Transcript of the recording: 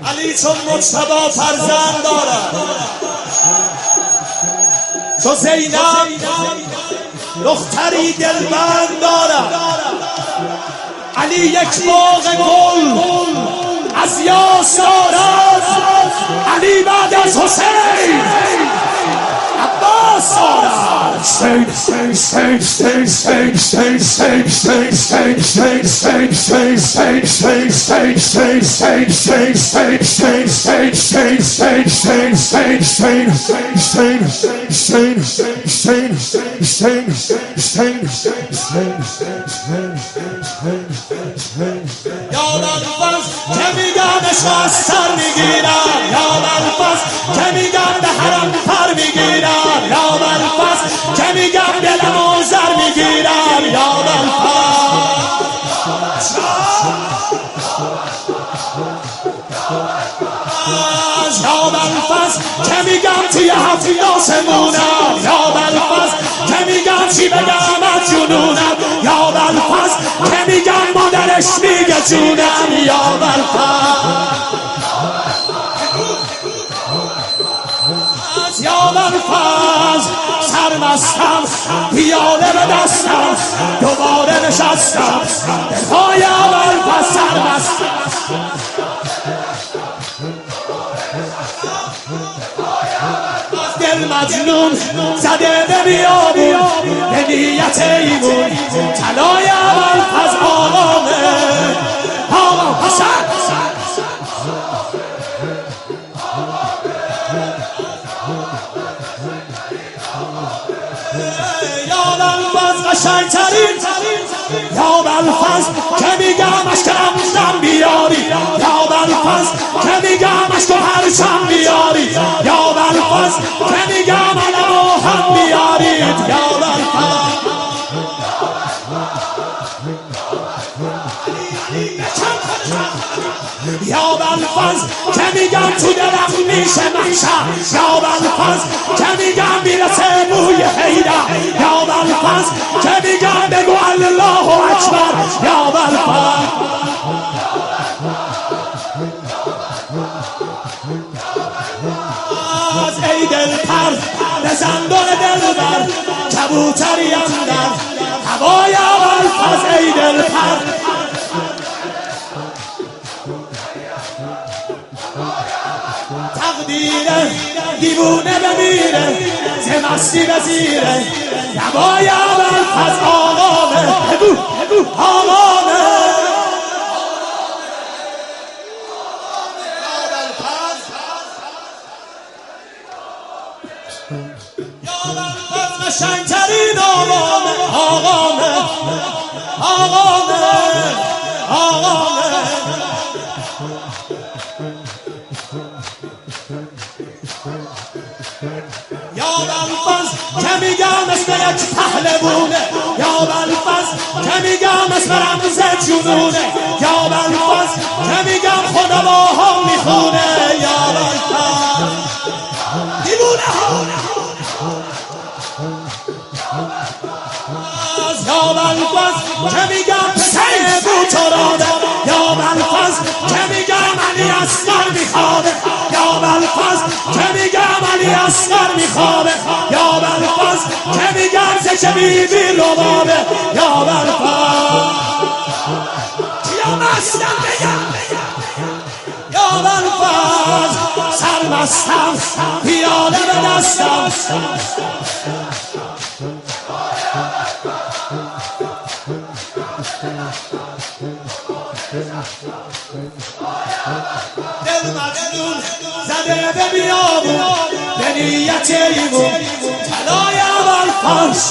علی چون مجتبی فرزند دارد، چو زینب دختری دلبند دارد. علی یک باغ گل از یاس دارد، علی بعد از حسین عباس دارد. یا بلفظ که میگمش از سر میگیرم، یا بلفظ که میگم به حرم پر میگیرم، یا بلفظ که میگم دلم و زر میگیرم، یا بلفظ یا بلفظ که میگم توی هفت آسمونم، یا بلفظ که میگم چی بگم از جنونم، یا بلفظ که میگم مادرش میگه جونم، یا بلفظ یا بلفظ سرمستم پیاله به دستم دوباره نشستم پای بلفظ سرمستم دل مجنون زده به بیابون به نیت ایمون طلای بلفظ آقامه آقام حسن یا بلفظ قشنگترین یا بلفظ که میگم اشکم زن بیاری، یا بلفظ که میگم اشک و هرشم بیاری، یا بلفظ که میگم علم و هم بیارید، یا بلفظ یا بلفظ که میگم تو دلم میشه محشر، یا بلفظ که میگم میرسه بوی حیدر، یا بلفظ که میگم بگو الله اکبر، یا بلفظ از ای دل پر بزن دل دلبر کبوتری اندر هوای بلفظ ای دل پر تقدیره دیوونه بمیره ز مستی بزیره یبای بلفظ آقامه بگو آقامه یا بلفظ قشنگترین آقامه آقامه آقامه آقامه یا بلفظ که میگم اسم یک پهلوونه، یا بلفظ که میگم اسم رمز جنونه، یا بلفظ که میگم خدا با هم میخونه، یا بلفظ دیوونه ها یا بلفظ که میگم پسر بوتراده، یا بلفظ که میگم علی اصغر میخوابه، یا بلفظ که میگم علی اصغر میخوابه، یا بلفظ که میگم زش بیبی ربابه، یا بلفظ یا مستم بگم یا بلفظ سرمستم پیاله به دستم دل مجنون زده به بیابون به نیت ایمون طلای بلفظ